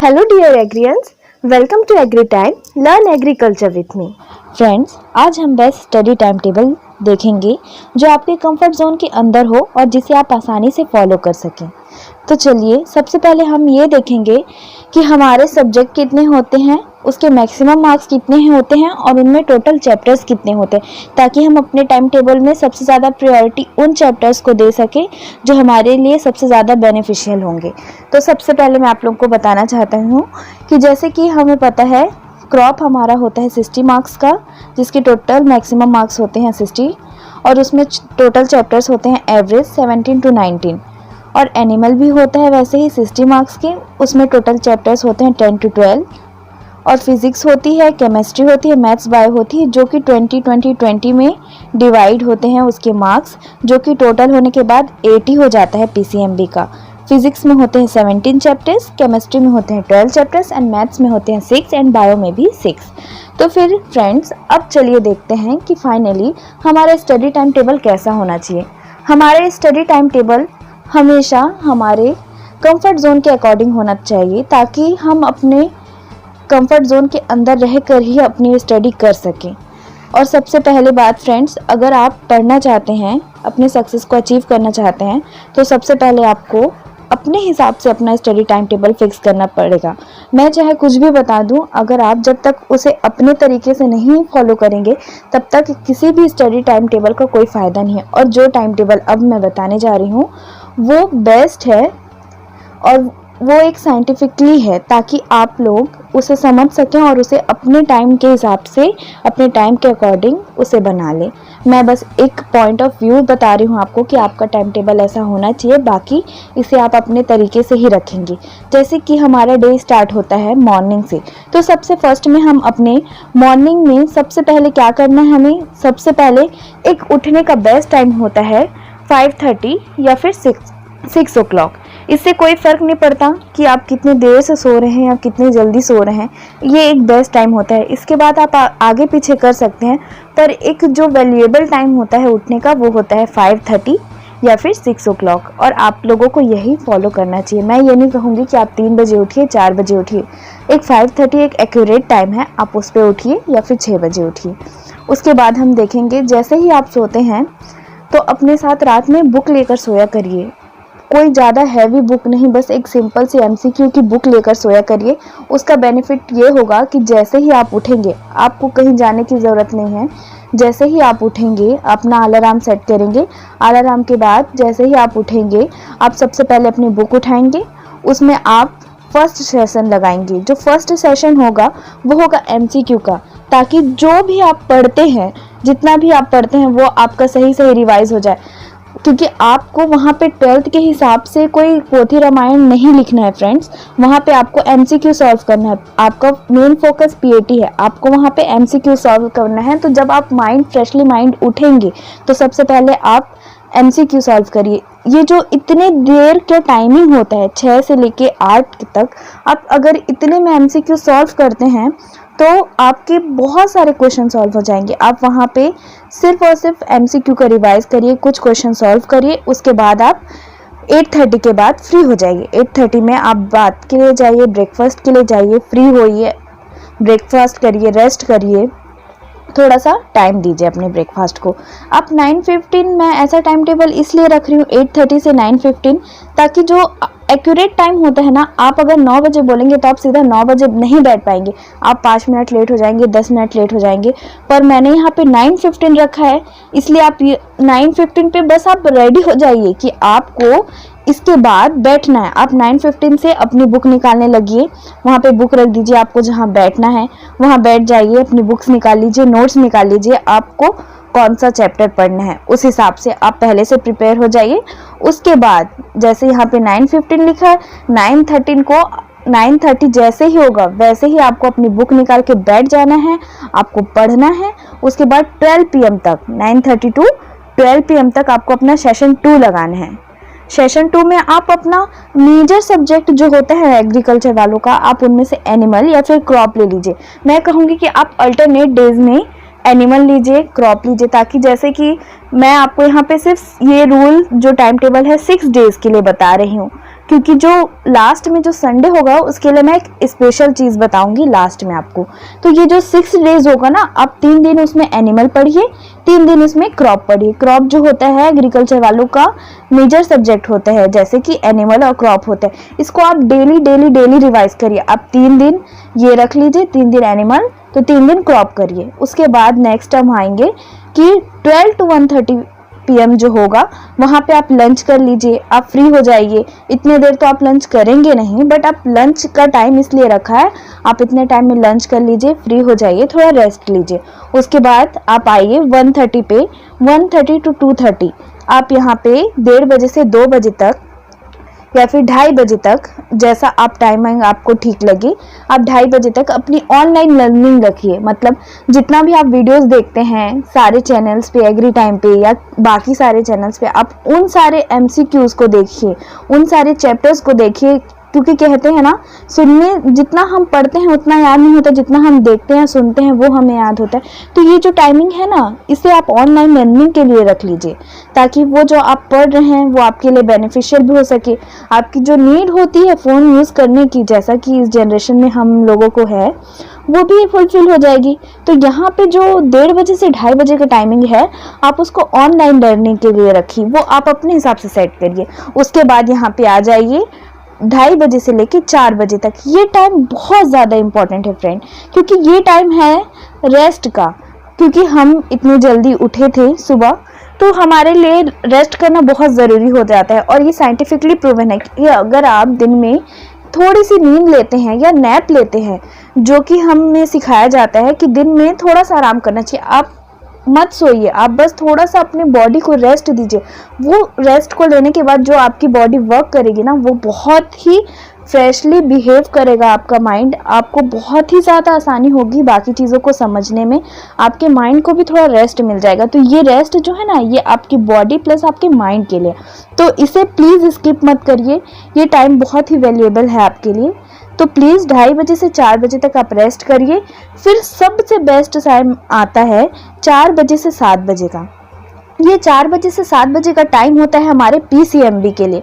Hello dear Agrians, welcome to Agri Time. Learn agriculture with me. Friends, आज हम best study time table देखेंगे जो आपके comfort zone के अंदर हो और जिसे आप आसानी से फॉलो कर सकें। तो चलिए सबसे पहले हम ये देखेंगे कि हमारे सब्जेक्ट कितने होते हैं, उसके मैक्सिमम मार्क्स कितने होते हैं और उनमें टोटल चैप्टर्स कितने होते हैं, ताकि हम अपने टाइम टेबल में सबसे ज़्यादा प्रायोरिटी उन चैप्टर्स को दे सकें जो हमारे लिए सबसे ज़्यादा बेनिफिशियल होंगे। तो सबसे पहले मैं आप लोगों को बताना चाहता हूँ कि जैसे कि हमें पता है क्रॉप हमारा होता है 60 मार्क्स का, जिसके टोटल मैक्सिमम मार्क्स होते हैं 60 और उसमें टोटल चैप्टर्स होते हैं एवरेज 17 to 19। और एनिमल भी होता है वैसे ही 60 मार्क्स के, उसमें टोटल चैप्टर्स होते हैं 10 to 12। और फिजिक्स होती है, केमिस्ट्री होती है, मैथ्स बायो होती है, जो कि 20 में डिवाइड होते हैं उसके मार्क्स, जो कि टोटल होने के बाद 80 हो जाता है पीसीएमबी का। फिजिक्स में होते हैं 17 चैप्टर्स, केमिस्ट्री में होते हैं 12 चैप्टर्स एंड मैथ्स में होते हैं 6 एंड बायो में भी 6। तो फिर फ्रेंड्स, अब चलिए देखते हैं कि फाइनली हमारा स्टडी टाइम टेबल कैसा होना चाहिए। हमारे स्टडी टाइम टेबल हमेशा हमारे कंफर्ट जोन के अकॉर्डिंग होना चाहिए, ताकि हम अपने कंफर्ट जोन के अंदर रहकर ही अपनी स्टडी कर सकें। और सबसे पहले बात फ्रेंड्स, अगर आप पढ़ना चाहते हैं, अपने सक्सेस को अचीव करना चाहते हैं, तो सबसे पहले आपको अपने हिसाब से अपना स्टडी टाइम टेबल फिक्स करना पड़ेगा। मैं चाहे कुछ भी बता दूं, अगर आप जब तक उसे अपने तरीके से नहीं फॉलो करेंगे तब तक किसी भी स्टडी टाइम टेबल का कोई फ़ायदा नहीं है। और जो टाइम टेबल अब मैं बताने जा रही हूँ वो बेस्ट है और वो एक साइंटिफिकली है, ताकि आप लोग उसे समझ सकें और उसे अपने टाइम के हिसाब से, अपने टाइम के अकॉर्डिंग उसे बना लें। मैं बस एक पॉइंट ऑफ व्यू बता रही हूँ आपको कि आपका टाइम टेबल ऐसा होना चाहिए, बाकी इसे आप अपने तरीके से ही रखेंगे। जैसे कि हमारा डे स्टार्ट होता है मॉर्निंग से, तो सबसे फर्स्ट में हम अपने मॉर्निंग में सबसे पहले क्या करना है, हमें सबसे पहले एक उठने का बेस्ट टाइम होता है 5:30 या फिर 6 o'clock। इससे कोई फ़र्क नहीं पड़ता कि आप कितने देर से सो रहे हैं या कितने जल्दी सो रहे हैं, ये एक बेस्ट टाइम होता है। इसके बाद आप आगे पीछे कर सकते हैं, पर एक जो वैल्यूएबल टाइम होता है उठने का वो होता है 5:30 या फिर 6 o'clock, और आप लोगों को यही फॉलो करना चाहिए। मैं ये नहीं कहूँगी कि आप 3 बजे उठिए, 4 बजे उठिए। एक 5:30 एक एक्यूरेट टाइम है, आप उस पर उठिए या फिर 6 बजे उठिए। उसके बाद हम देखेंगे, जैसे ही आप सोते हैं तो अपने साथ रात में बुक लेकर सोया करिए। कोई ज़्यादा हैवी बुक नहीं, बस एक सिंपल सी एमसीक्यू की बुक लेकर सोया करिए। उसका बेनिफिट ये होगा कि जैसे ही आप उठेंगे, आपको कहीं जाने की ज़रूरत नहीं है। जैसे ही आप उठेंगे अपना अलार्म सेट करेंगे, अलार्म के बाद जैसे ही आप उठेंगे आप सबसे पहले अपनी बुक उठाएंगे, उसमें आप फर्स्ट सेशन लगाएंगे। जो फर्स्ट सेशन होगा वो होगा एमसीक्यू का, ताकि जो भी आप पढ़ते हैं, जितना भी आप पढ़ते हैं वो आपका सही सही रिवाइज हो जाए। क्योंकि आपको वहाँ पे 12th के हिसाब से कोई पोथी रामायण नहीं लिखना है फ्रेंड्स, वहाँ पे आपको एमसीक्यू सॉल्व करना है। आपका मेन फोकस पीएटी है, आपको वहाँ पे एमसीक्यू सॉल्व करना है। तो जब आप फ्रेशली माइंड उठेंगे तो सबसे पहले आप एमसीक्यू सॉल्व करिए। ये जो इतने देर का टाइमिंग होता है 6 से लेके 8 तक, आप अगर इतने में एमसीक्यू सॉल्व करते हैं तो आपके बहुत सारे क्वेश्चन सॉल्व हो जाएंगे। आप वहाँ पे सिर्फ और सिर्फ एमसीक्यू का रिवाइज करिए, कुछ क्वेश्चन सॉल्व करिए, उसके बाद आप 8:30 के बाद फ्री हो जाइए। 8:30 में आप बात के लिए जाइए, ब्रेकफास्ट के लिए जाइए, फ्री होइए, ब्रेकफास्ट करिए, रेस्ट करिए, थोड़ा सा टाइम दीजिए अपने ब्रेकफास्ट को। आप 9:15, मैं ऐसा टाइम टेबल इसलिए रख रही हूँ 8:30 से 9:15, ताकि जो एक्यूरेट टाइम होता है ना, आप अगर 9 बजे बोलेंगे तो आप सीधा 9 बजे नहीं बैठ पाएंगे, आप 5 मिनट लेट हो जाएंगे, 10 मिनट लेट हो जाएंगे। पर मैंने यहाँ पे 9:15 रखा है, इसलिए आप 9:15 पे बस आप रेडी हो जाइए कि आपको इसके बाद बैठना है। आप 9:15 से अपनी बुक निकालने लगिए, वहाँ पे बुक रख दीजिए, आपको जहाँ बैठना है वहाँ बैठ जाइए, अपनी बुक्स निकाल लीजिए, नोट्स निकाल लीजिए, आपको कौन सा चैप्टर पढ़ना है उस हिसाब से आप पहले से प्रिपेयर हो जाइए। उसके बाद जैसे यहाँ पे 9:15 लिखा है, 9:30 जैसे ही होगा वैसे ही आपको अपनी बुक निकाल के बैठ जाना है, आपको पढ़ना है। उसके बाद 12 PM तक, 9:30 to 12 PM तक आपको अपना सेशन 2 लगाना है। सेशन 2 में आप अपना मेजर सब्जेक्ट जो होता है एग्रीकल्चर वालों का, आप उनमें से एनिमल या फिर क्रॉप ले लीजिए। मैं कहूँगी कि आप अल्टरनेट डेज में एनिमल लीजिए, क्रॉप लीजिए, ताकि जैसे कि मैं आपको यहाँ पे सिर्फ ये रूल जो टाइम टेबल है 6 डेज के लिए बता रही हूँ, क्योंकि जो लास्ट में जो संडे होगा उसके लिए मैं एक स्पेशल चीज़ बताऊंगी लास्ट में आपको। तो ये जो 6 डेज होगा ना, आप 3 दिन उसमें एनिमल पढ़िए, 3 दिन उसमें क्रॉप पढ़िए। क्रॉप जो होता है एग्रीकल्चर वालों का मेजर सब्जेक्ट होता है, जैसे कि एनिमल और क्रॉप होता है। इसको आप डेली डेली डेली रिवाइज करिए। आप 3 दिन ये रख लीजिए, 3 दिन एनिमल तो 3 दिन क्रॉप करिए। उसके बाद नेक्स्ट हम आएंगे कि 12 to 1:30 PM जो होगा वहाँ पे आप लंच कर लीजिए, आप फ्री हो जाइए। इतने देर तो आप लंच करेंगे नहीं, बट आप लंच का टाइम इसलिए रखा है, आप इतने टाइम में लंच कर लीजिए, फ्री हो जाइए, थोड़ा रेस्ट लीजिए। उसके बाद आप आइए 1:30 पे, 1:30 to 2:30 आप यहाँ पे 1:30 बजे से 2 बजे तक या फिर 2:30 बजे तक, जैसा आप टाइमिंग आपको ठीक लगे, आप 2:30 बजे तक अपनी ऑनलाइन लर्निंग रखिए। मतलब जितना भी आप वीडियोस देखते हैं सारे चैनल्स पे, एग्री टाइम पे या बाकी सारे चैनल्स पे, आप उन सारे MCQs को देखिए, उन सारे चैप्टर्स को देखिए। क्योंकि कहते हैं ना, सुनने जितना हम पढ़ते हैं उतना याद नहीं होता, जितना हम देखते हैं सुनते हैं वो हमें याद होता है। तो ये जो टाइमिंग है ना, इसे आप ऑनलाइन लर्निंग के लिए रख लीजिए, ताकि वो जो आप पढ़ रहे हैं वो आपके लिए बेनिफिशियल भी हो सके। आपकी जो नीड होती है फ़ोन यूज़ करने की, जैसा कि इस जनरेशन में हम लोगों को है, वो भी फुलफिल हो जाएगी। तो यहाँ पे जो 1:30 बजे से 2:30 बजे का टाइमिंग है, आप उसको ऑनलाइन लर्निंग के लिए रखिए, वो आप अपने हिसाब से सेट करिए। उसके बाद यहाँ पे आ जाइए 2:30 बजे से लेके 4 बजे तक। ये टाइम बहुत ज़्यादा इम्पॉर्टेंट है फ्रेंड, क्योंकि ये टाइम है रेस्ट का। क्योंकि हम इतनी जल्दी उठे थे सुबह, तो हमारे लिए रेस्ट करना बहुत ज़रूरी हो जाता है। और ये साइंटिफिकली प्रूवन है कि अगर आप दिन में थोड़ी सी नींद लेते हैं या नैप लेते हैं, जो कि हमें सिखाया जाता है कि दिन में थोड़ा सा आराम करना चाहिए, आप मत सोइए, आप बस थोड़ा सा अपने बॉडी को रेस्ट दीजिए। वो रेस्ट को लेने के बाद जो आपकी बॉडी वर्क करेगी ना, वो बहुत ही फ्रेशली बिहेव करेगा। आपका माइंड, आपको बहुत ही ज़्यादा आसानी होगी बाकी चीज़ों को समझने में, आपके माइंड को भी थोड़ा रेस्ट मिल जाएगा। तो ये रेस्ट जो है ना, ये आपकी बॉडी प्लस आपके माइंड के लिए, तो इसे प्लीज़ स्किप मत करिए। ये टाइम बहुत ही वैल्यूएबल है आपके लिए। तो प्लीज़ 2:30 बजे से 4 बजे तक आप रेस्ट करिए। फिर सबसे बेस्ट टाइम आता है 4 बजे से 7 बजे का। ये 4 बजे से 7 बजे का टाइम होता है हमारे PCMB के लिए।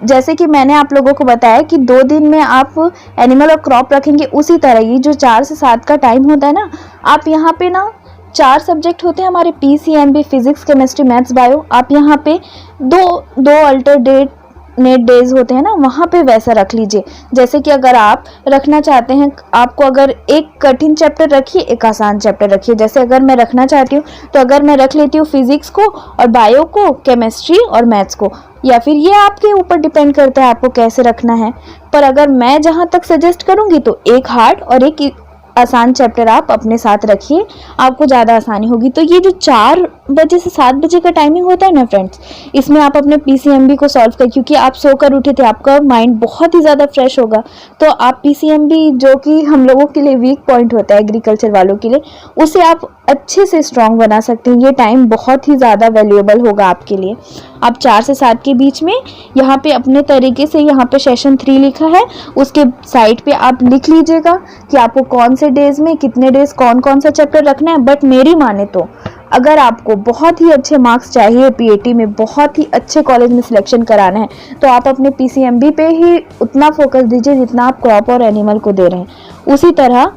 जैसे कि मैंने आप लोगों को बताया कि 2 दिन में आप एनिमल और क्रॉप रखेंगे, उसी तरह ये जो 4 से 7 का टाइम होता है ना, आप यहाँ पे ना 4 सब्जेक्ट होते हैं हमारे PCMB, physics, chemistry, maths, bio. आप यहाँ पे दो अल्टरनेट डेज होते हैं ना, वहाँ पे वैसा रख लीजिए। जैसे कि अगर आप रखना चाहते हैं, आपको अगर एक कठिन चैप्टर रखिए, एक आसान चैप्टर रखिए। जैसे अगर मैं रखना चाहती हूँ तो अगर मैं रख लेती हूँ फिजिक्स को और बायो को, केमिस्ट्री और मैथ्स को, या फिर ये आपके ऊपर डिपेंड करता है आपको कैसे रखना है। पर अगर मैं जहाँ तक सजेस्ट करूँगी तो एक हार्ड और एक आसान चैप्टर आप अपने साथ रखिए, आपको ज़्यादा आसानी होगी। तो ये जो 4 बजे से 7 बजे का टाइमिंग होता है ना फ्रेंड्स, इसमें आप अपने PCMB को सॉल्व कर, क्योंकि आप सोकर उठे थे, आपका माइंड बहुत ही ज़्यादा फ्रेश होगा। तो आप PCMB, जो कि हम लोगों के लिए वीक पॉइंट होता है एग्रीकल्चर वालों के लिए, उसे आप अच्छे से स्ट्रॉन्ग बना सकते हैं। ये टाइम बहुत ही ज़्यादा वैल्यूएबल होगा आपके लिए। आप 4 से 7 के बीच में यहाँ पे अपने तरीके से, यहाँ पे सेशन 3 लिखा है, उसके साइड पे आप लिख लीजिएगा कि आपको कौन से डेज में कितने डेज कौन कौन सा चैप्टर रखना है। बट मेरी माने तो अगर आपको बहुत ही अच्छे मार्क्स चाहिए, PAT में बहुत ही अच्छे कॉलेज में सिलेक्शन कराना है, तो आप अपने PCMB पे ही उतना फोकस दीजिए जितना आप क्रॉप और एनिमल को दे रहे हैं। उसी तरह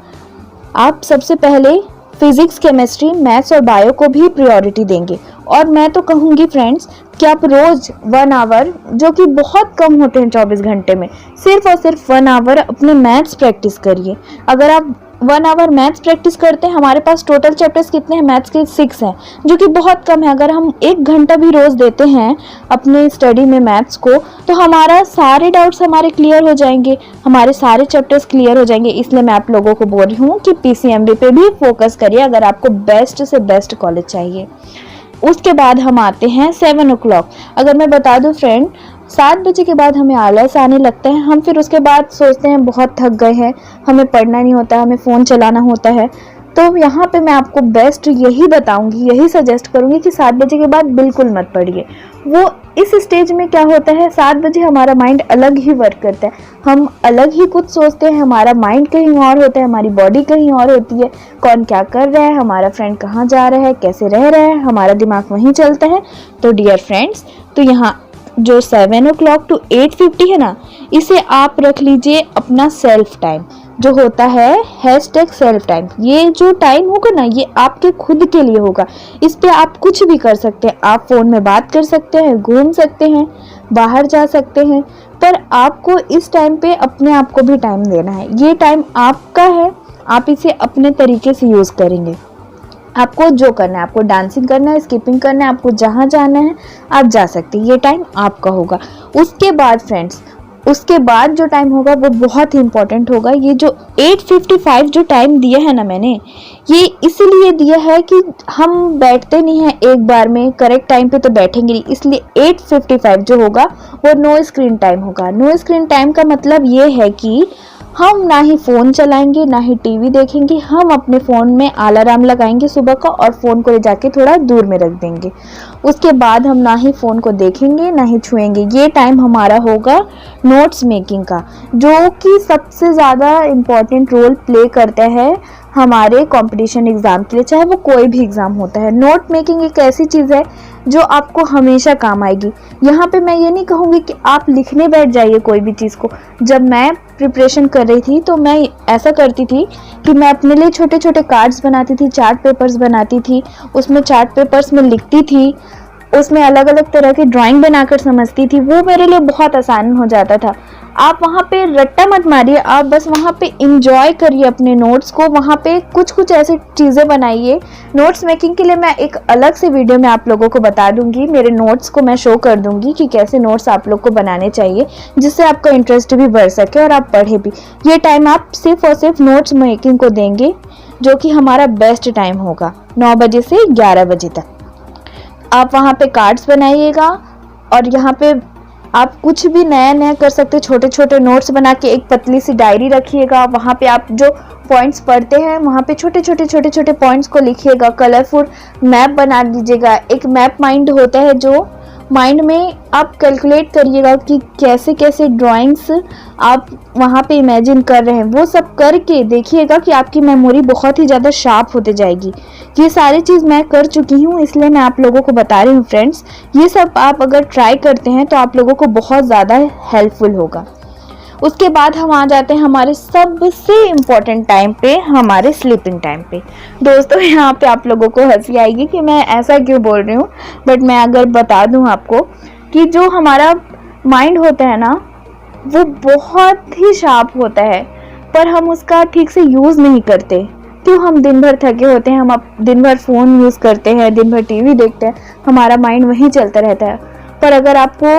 आप सबसे पहले फिजिक्स, केमिस्ट्री, मैथ्स और बायो को भी प्रायोरिटी देंगे। और मैं तो कहूँगी फ्रेंड्स कि आप रोज़ 1 आवर, जो कि बहुत कम होते हैं 24 घंटे में, सिर्फ और सिर्फ 1 आवर अपने मैथ्स प्रैक्टिस करिए। अगर आप 1 आवर मैथ्स प्रैक्टिस करते हैं, हमारे पास टोटल चैप्टर्स कितने हैं मैथ्स के? 6 हैं, जो कि बहुत कम है। अगर हम 1 घंटा भी रोज़ देते हैं अपने स्टडी में मैथ्स को, तो हमारा सारे डाउट्स हमारे क्लियर हो जाएंगे, हमारे सारे चैप्टर्स क्लियर हो जाएंगे। इसलिए मैं आप लोगों को बोल रही हूँ कि PCMB पे भी फोकस करिए अगर आपको बेस्ट से बेस्ट कॉलेज चाहिए। उसके बाद हम आते हैं 7 o'clock। अगर मैं बता दूं फ्रेंड, 7 बजे के बाद हमें आलस आने लगता है। हम फिर उसके बाद सोचते हैं बहुत थक गए हैं, हमें पढ़ना नहीं होता, हमें फ़ोन चलाना होता है। तो यहाँ पे मैं आपको बेस्ट यही बताऊंगी, यही सजेस्ट करूंगी कि 7 बजे के बाद बिल्कुल मत पढ़िए। वो इस स्टेज में क्या होता है, 7 बजे हमारा माइंड अलग ही वर्क करता है, हम अलग ही कुछ सोचते हैं, हमारा माइंड कहीं और होता है, हमारी बॉडी कहीं और होती है। कौन क्या कर रहा है, हमारा फ्रेंड कहाँ जा रहा है, कैसे रह रहा है, हमारा दिमाग वहीं चलता है। तो डियर फ्रेंड्स, तो यहाँ जो 7 o'clock to 8:50 है ना, इसे आप रख लीजिए अपना सेल्फ टाइम, जो होता है #सेल्फ टाइम। ये जो टाइम होगा ना, ये आपके खुद के लिए होगा। इस पे आप कुछ भी कर सकते हैं, आप फ़ोन में बात कर सकते हैं, घूम सकते हैं, बाहर जा सकते हैं, पर आपको इस टाइम पे अपने आप को भी टाइम देना है। ये टाइम आपका है, आप इसे अपने तरीके से यूज़ करेंगे। आपको जो करना है, आपको डांसिंग करना है, स्किपिंग करना है, आपको जहाँ जाना है आप जा सकते हैं, ये टाइम आपका होगा। उसके बाद फ्रेंड्स, उसके बाद जो टाइम होगा वो बहुत ही इंपॉर्टेंट होगा। ये जो 8:55 जो टाइम दिया है ना मैंने, ये इसलिए दिया है कि हम बैठते नहीं हैं एक बार में, करेक्ट टाइम पे तो बैठेंगे नहीं, इसलिए 8:55 जो होगा वो नो स्क्रीन टाइम होगा। नो स्क्रीन टाइम का मतलब ये है कि हम ना ही फ़ोन चलाएंगे, ना ही टीवी देखेंगे, हम अपने फ़ोन में अलार्म लगाएंगे सुबह का और फ़ोन को ले जाके थोड़ा दूर में रख देंगे। उसके बाद हम ना ही फ़ोन को देखेंगे, ना ही छुएंगे। ये टाइम हमारा होगा नोट्स मेकिंग का, जो कि सबसे ज़्यादा इम्पॉर्टेंट रोल प्ले करता है हमारे कंपटीशन एग्ज़ाम के लिए, चाहे वो कोई भी एग्ज़ाम होता है। नोट मेकिंग एक ऐसी चीज़ है जो आपको हमेशा काम आएगी। यहाँ पे मैं ये नहीं कहूँगी कि आप लिखने बैठ जाइए कोई भी चीज़ को। जब मैं प्रिपरेशन कर रही थी तो मैं ऐसा करती थी कि मैं अपने लिए छोटे छोटे कार्ड्स बनाती थी, चार्ट पेपर्स बनाती थी, उसमें चार्ट पेपर्स में लिखती थी, उसमें अलग अलग तरह की ड्राइंग बनाकर समझती थी। वो मेरे लिए बहुत आसान हो जाता था। आप वहाँ पे रट्टा मत मारिए, आप बस वहाँ पे इंजॉय करिए अपने नोट्स को। वहाँ पे कुछ कुछ ऐसी चीज़ें बनाइए। नोट्स मेकिंग के लिए मैं एक अलग से वीडियो में आप लोगों को बता दूंगी, मेरे नोट्स को मैं शो कर दूंगी कि कैसे नोट्स आप लोग को बनाने चाहिए, जिससे आपका इंटरेस्ट भी बढ़ सके और आप पढ़े भी। ये टाइम आप सिर्फ और सिर्फ नोट्स मेकिंग को देंगे, जो कि हमारा बेस्ट टाइम होगा 9 बजे से 11 बजे तक। आप वहाँ पे कार्ड्स बनाइएगा और यहाँ पे आप कुछ भी नया नया कर सकते हैं। छोटे छोटे नोट्स बना के एक पतली सी डायरी रखिएगा। वहाँ पे आप जो पॉइंट्स पढ़ते हैं वहाँ पे छोटे छोटे पॉइंट्स को लिखिएगा। कलरफुल मैप बना लीजिएगा। एक मैप माइंड होता है, जो माइंड में आप कैलकुलेट करिएगा कि कैसे कैसे ड्राइंग्स आप वहाँ पे इमेजिन कर रहे हैं। वो सब करके देखिएगा कि आपकी मेमोरी बहुत ही ज़्यादा शार्प होते जाएगी। ये सारी चीज़ मैं कर चुकी हूँ, इसलिए मैं आप लोगों को बता रही हूँ फ्रेंड्स। ये सब आप अगर ट्राई करते हैं तो आप लोगों को बहुत ज़्यादा हेल्पफुल होगा। उसके बाद हम आ जाते हैं हमारे सबसे इम्पोर्टेंट टाइम पे, हमारे स्लीपिंग टाइम पे। दोस्तों यहाँ पे आप लोगों को हंसी आएगी कि मैं ऐसा क्यों बोल रही हूँ, बट मैं अगर बता दूँ आपको कि जो हमारा माइंड होता है ना, वो बहुत ही शार्प होता है, पर हम उसका ठीक से यूज़ नहीं करते। क्यों? हम दिन भर थके होते हैं, हम दिन भर फ़ोन यूज़ करते हैं, दिन भर टीवी देखते हैं, हमारा माइंड वहीं चलता रहता है। पर अगर आपको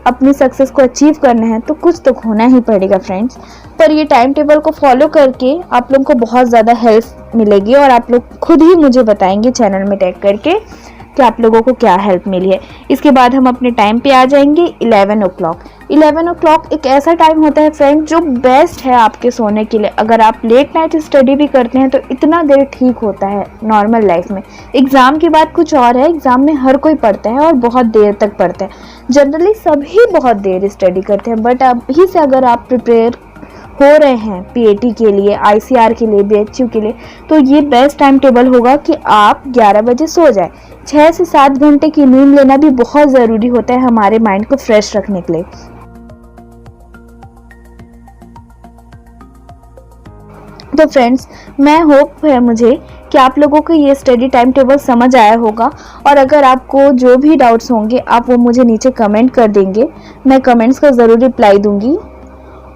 अपनी सक्सेस को अचीव करना है तो कुछ तो खोना ही पड़ेगा फ्रेंड्स। पर ये टाइम टेबल को फॉलो करके आप लोगों को बहुत ज़्यादा हेल्प मिलेगी और आप लोग खुद ही मुझे बताएंगे चैनल में टैग करके कि आप लोगों को क्या हेल्प मिली है। इसके बाद हम अपने टाइम पे आ जाएंगे 11 o'clock। 11 o'clock एक ऐसा टाइम होता है फ्रेंड जो बेस्ट है आपके सोने के लिए। अगर आप लेट नाइट स्टडी भी करते हैं तो इतना देर ठीक होता है नॉर्मल लाइफ में। एग्ज़ाम की बात कुछ और है, एग्ज़ाम में हर कोई पढ़ता है और बहुत देर तक पढ़ता है। जनरली सभी बहुत देर स्टडी करते हैं, बट अभी से अगर आप प्रिपेयर हो रहे हैं पीएटी के लिए, आईसीआर के लिए, बीएचयू के लिए, तो ये बेस्ट टाइम टेबल होगा कि आप 11 बजे सो जाए। 6 से 7 घंटे की नींद लेना भी बहुत ज़रूरी होता है हमारे माइंड को फ्रेश रखने के लिए। तो फ्रेंड्स, मैं होप है मुझे कि आप लोगों को ये स्टडी टाइम टेबल समझ आया होगा, और अगर आपको जो भी डाउट्स होंगे आप वो मुझे नीचे कमेंट कर देंगे। मैं कमेंट्स का ज़रूर रिप्लाई दूंगी,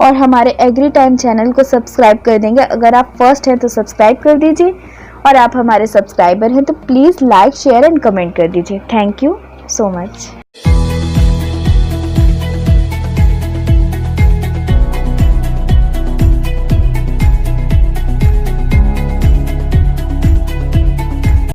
और हमारे एग्री टाइम चैनल को सब्सक्राइब कर देंगे। अगर आप फर्स्ट हैं तो सब्सक्राइब कर दीजिए, और आप हमारे सब्सक्राइबर हैं तो please like, share and comment कर दीजिए। Thank you so much.